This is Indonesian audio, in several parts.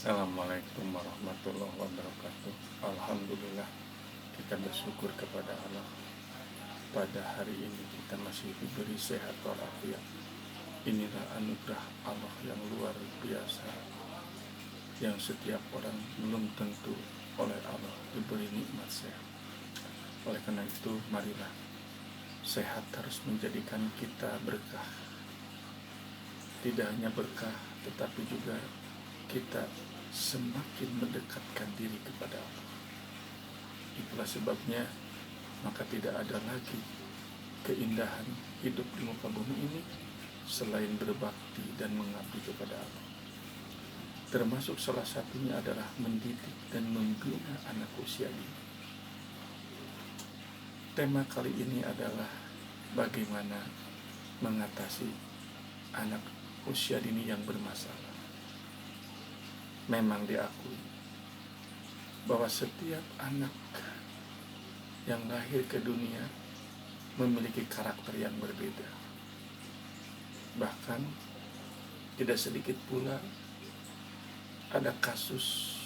Assalamualaikum warahmatullahi wabarakatuh. Alhamdulillah, kita bersyukur kepada Allah. Pada hari ini kita masih diberi sehat walafiat. Inilah anugerah Allah yang luar biasa, yang setiap orang belum tentu oleh Allah diberi nikmat sehat. Oleh karena itu, marilah sehat harus menjadikan kita berkah. Tidak hanya berkah, tetapi juga kita semakin mendekatkan diri kepada Allah. Itulah sebabnya maka tidak ada lagi keindahan hidup di muka bumi ini selain berbakti dan mengabdi kepada Allah. Termasuk salah satunya adalah mendidik dan membina anak usia dini. Tema kali ini adalah bagaimana mengatasi anak usia dini yang bermasalah. Memang diakui bahwa setiap anak yang lahir ke dunia memiliki karakter yang berbeda. Bahkan tidak sedikit pula ada kasus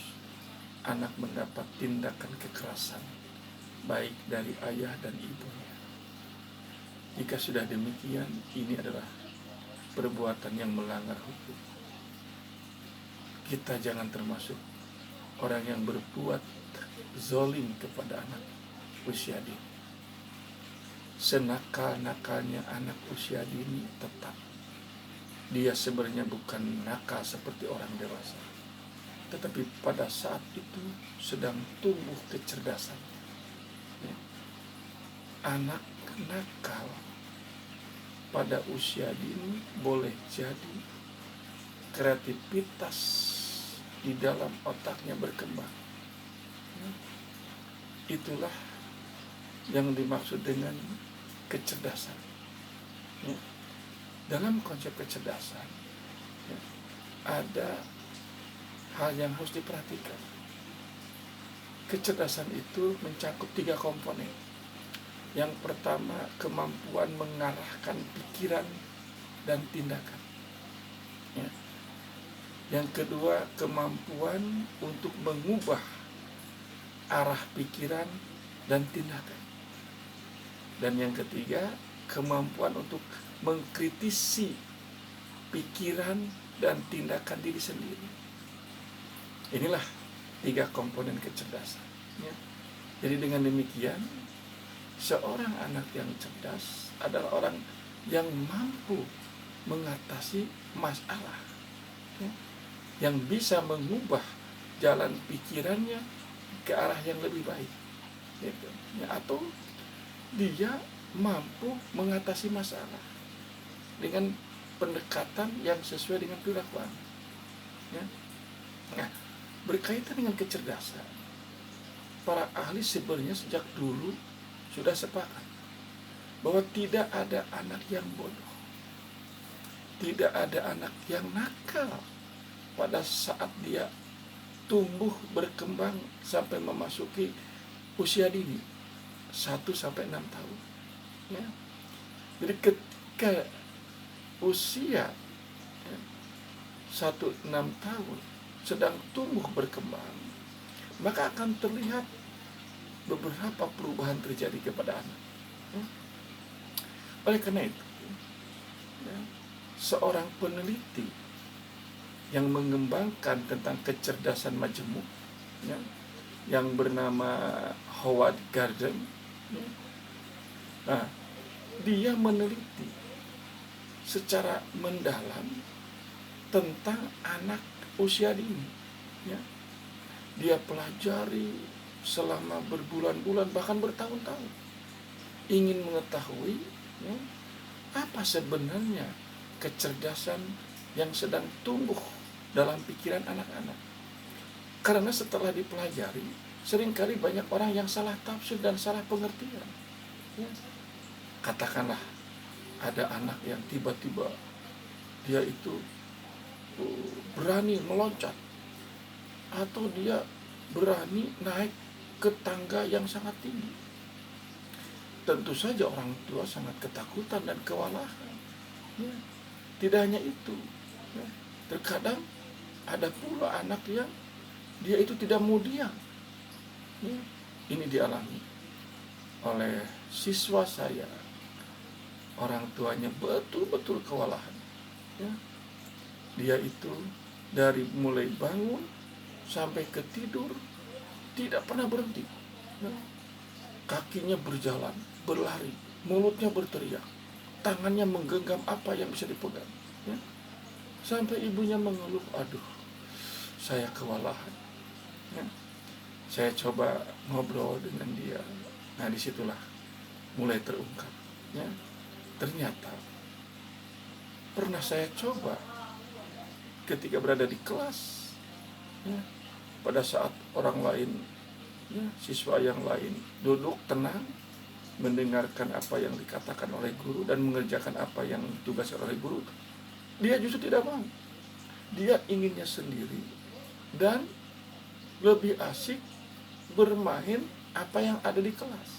anak mendapat tindakan kekerasan baik dari ayah dan ibunya. Jika sudah demikian, ini adalah perbuatan yang melanggar hukum. Kita jangan termasuk orang yang berbuat zolim kepada anak usia dini. Senakal-nakalnya anak usia dini, tetap dia sebenarnya bukan nakal seperti orang dewasa, tetapi pada saat itu sedang tumbuh kecerdasan. Anak nakal pada usia dini boleh jadi kreativitas di dalam otaknya berkembang. Itulah yang dimaksud dengan kecerdasan. Dalam konsep kecerdasan ada hal yang harus diperhatikan. Kecerdasan itu mencakup 3 komponen. Yang pertama, kemampuan mengarahkan pikiran dan tindakan. Yang kedua, kemampuan untuk mengubah arah pikiran dan tindakan. Dan yang ketiga, kemampuan untuk mengkritisi pikiran dan tindakan diri sendiri. Inilah 3 komponen kecerdasan. Jadi dengan demikian, seorang anak yang cerdas adalah orang yang mampu mengatasi masalah, yang bisa mengubah jalan pikirannya ke arah yang lebih baik, atau dia mampu mengatasi masalah dengan pendekatan yang sesuai dengan perilakuan. Nah, berkaitan dengan kecerdasan, para ahli sebenarnya sejak dulu sudah sepakat bahwa tidak ada anak yang bodoh, tidak ada anak yang nakal pada saat dia tumbuh berkembang sampai memasuki usia dini 1-6 tahun. Jadi ketika usia 1-6 tahun sedang tumbuh berkembang, maka akan terlihat beberapa perubahan terjadi kepada anak. Oleh karena itu, seorang peneliti yang mengembangkan tentang kecerdasan majemuk, yang bernama Howard Gardner, dia meneliti secara mendalam tentang anak usia dini. Dia pelajari selama berbulan-bulan, bahkan bertahun-tahun, ingin mengetahui apa sebenarnya kecerdasan yang sedang tumbuh dalam pikiran anak-anak. Karena setelah dipelajari, seringkali banyak orang yang salah tafsir dan salah pengertian. Katakanlah ada anak yang tiba-tiba dia itu berani meloncat, atau dia berani naik ke tangga yang sangat tinggi. Tentu saja orang tua sangat ketakutan dan kewalahan. Tidak hanya itu, terkadang Ada pula anak yang dia itu tidak mau diam. Ya, ini dialami oleh siswa saya. Orang tuanya betul-betul kewalahan. Ya, dia itu dari mulai bangun sampai ke tidur tidak pernah berhenti. Ya, kakinya berjalan, berlari, mulutnya berteriak, tangannya menggenggam apa yang bisa dipegang. Ya, sampai ibunya mengeluh, aduh, saya kewalahan. Ya, saya coba ngobrol dengan dia. Nah, disitulah mulai terungkap. Ya, ternyata pernah saya coba ketika berada di kelas. Ya, pada saat orang lain, ya, siswa yang lain duduk tenang mendengarkan apa yang dikatakan oleh guru dan mengerjakan apa yang ditugaskan oleh guru, dia justru tidak mau. Dia inginnya sendiri dan lebih asik bermain apa yang ada di kelas.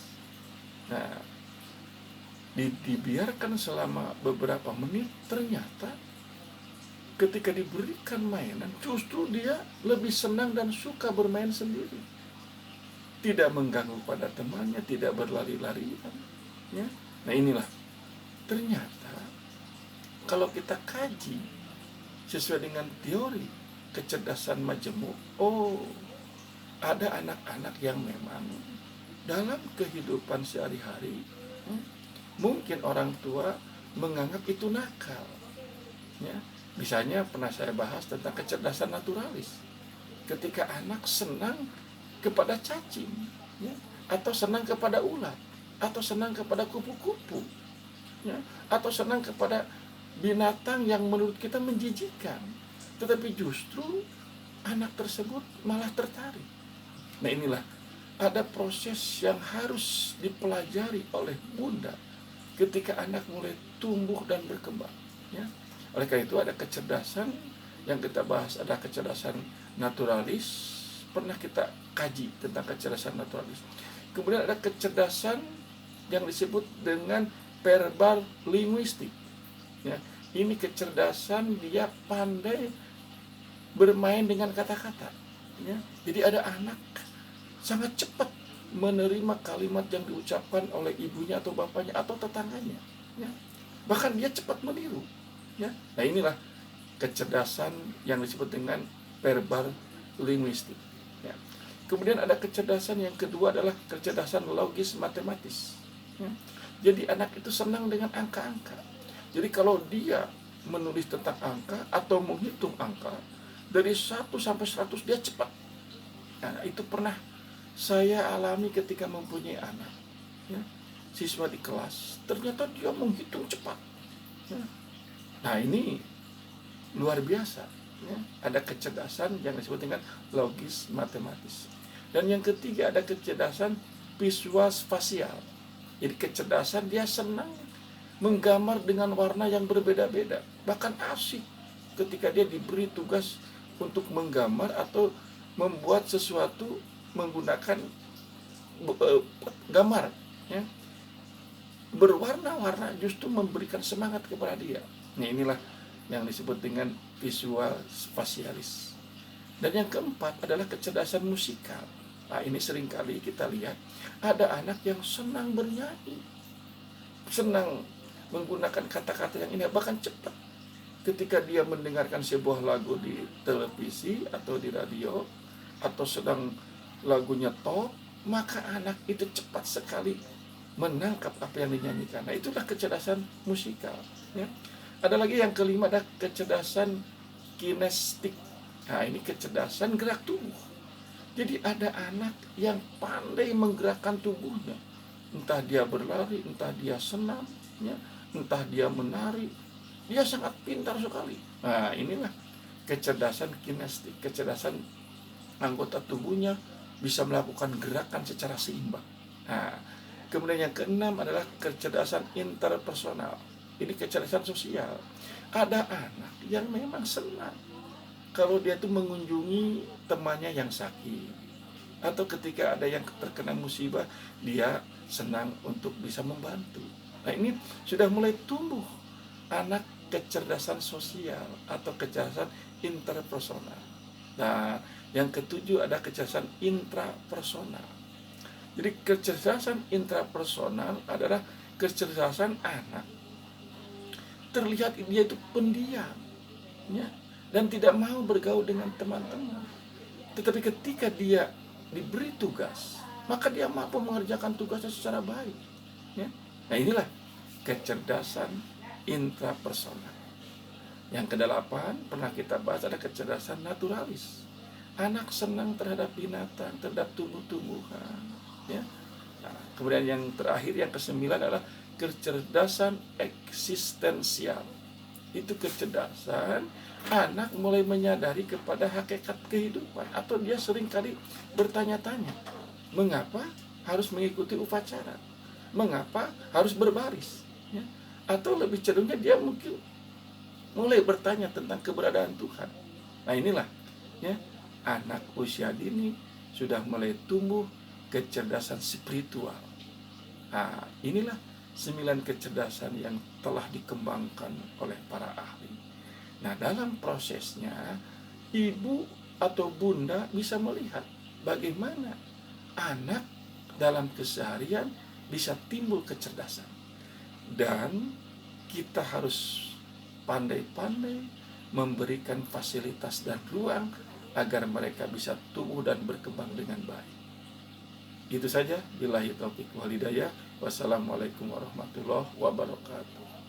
Nah, dibiarkan selama beberapa menit, ternyata ketika diberikan mainan, justru dia lebih senang dan suka bermain sendiri. Tidak mengganggu pada temannya, tidak berlari-larian. Ya. Nah, inilah ternyata kalau kita kaji sesuai dengan teori kecerdasan majemuk, ada anak-anak yang memang dalam kehidupan sehari-hari mungkin orang tua menganggap itu nakal. Ya. Misalnya pernah saya bahas tentang kecerdasan naturalis. Ketika anak senang kepada cacing, ya, atau senang kepada ulat, atau senang kepada kupu-kupu, ya, atau senang kepada binatang yang menurut kita menjijikkan, tetapi justru anak tersebut malah tertarik. Nah, inilah ada proses yang harus dipelajari oleh bunda ketika anak mulai tumbuh dan berkembang. Ya. Oleh karena itu ada kecerdasan yang kita bahas, ada kecerdasan naturalis. Pernah kita kaji tentang kecerdasan naturalis. Kemudian ada kecerdasan yang disebut dengan verbal linguistik. Ya, ini kecerdasan dia pandai bermain dengan kata-kata. Ya, jadi ada anak sangat cepat menerima kalimat yang diucapkan oleh ibunya atau bapaknya atau tetangganya. Ya, bahkan dia cepat meniru. Ya, nah inilah kecerdasan yang disebut dengan verbal linguistik. Ya. Kemudian ada kecerdasan yang kedua adalah kecerdasan logis matematis. Ya. Jadi anak itu senang dengan angka-angka. Jadi kalau dia menulis tentang angka atau menghitung angka dari 1 sampai 100 dia cepat. Nah, itu pernah saya alami ketika mempunyai anak. Ya. Siswa di kelas ternyata dia menghitung cepat. Ya. Nah, ini luar biasa. Ya, ada kecerdasan yang disebut dengan logis matematis. Dan yang ketiga ada kecerdasan visual spasial. Jadi kecerdasan dia senang menggambar dengan warna yang berbeda-beda. Bahkan asik ketika dia diberi tugas untuk menggambar atau membuat sesuatu menggunakan gambar. Ya. Berwarna-warna justru memberikan semangat kepada dia. Nah, inilah yang disebut dengan visual spasialis. Dan yang keempat adalah kecerdasan musikal. Nah, ini seringkali kita lihat ada anak yang senang bernyanyi, senang menggunakan kata-kata yang indah, bahkan cepat. Ketika dia mendengarkan sebuah lagu di televisi atau di radio, atau sedang lagunya top, maka anak itu cepat sekali menangkap apa yang dinyanyikan. Nah, itulah kecerdasan musikal. Ya. Ada lagi yang kelima, ada kecerdasan kinestik. Nah, ini kecerdasan gerak tubuh. Jadi ada anak yang pandai menggerakkan tubuhnya. Entah dia berlari, entah dia senam, ya, entah dia menari. Dia sangat pintar sekali. Nah, inilah kecerdasan kinestik, kecerdasan anggota tubuhnya bisa melakukan gerakan secara seimbang. Nah, kemudian yang keenam adalah kecerdasan interpersonal. Ini kecerdasan sosial. Ada anak yang memang senang kalau dia tuh mengunjungi temannya yang sakit, atau ketika ada yang terkena musibah, dia senang untuk bisa membantu. Nah, ini sudah mulai tumbuh anak kecerdasan sosial atau kecerdasan interpersonal. Nah, yang ketujuh ada kecerdasan intrapersonal. Jadi kecerdasan intrapersonal adalah kecerdasan anak. Terlihat dia itu pendiam, ya, dan tidak mau bergaul dengan teman-teman. Tetapi ketika dia diberi tugas, maka dia mampu mengerjakan tugasnya secara baik. Ya. Nah inilah kecerdasan intrapersonal. Yang kedelapan pernah kita bahas ada kecerdasan naturalis. Anak senang terhadap binatang, terhadap tumbuh-tumbuhan. Ya. Nah, kemudian yang terakhir yang kesembilan adalah kecerdasan eksistensial. Itu kecerdasan anak mulai menyadari kepada hakikat kehidupan, atau dia seringkali bertanya-tanya, mengapa harus mengikuti upacara, mengapa harus berbaris, ya? Atau lebih cenderungnya dia mungkin mulai bertanya tentang keberadaan Tuhan. Nah inilah, ya, anak usia dini sudah mulai tumbuh kecerdasan spiritual. Nah inilah 9 kecerdasan yang telah dikembangkan oleh para ahli. Nah dalam prosesnya ibu atau bunda bisa melihat bagaimana anak dalam keseharian bisa timbul kecerdasan. Dan kita harus pandai-pandai memberikan fasilitas dan ruang agar mereka bisa tumbuh dan berkembang dengan baik. Itu saja. Billahi taufiq wal hidayah. Wassalamualaikum warahmatullahi wabarakatuh.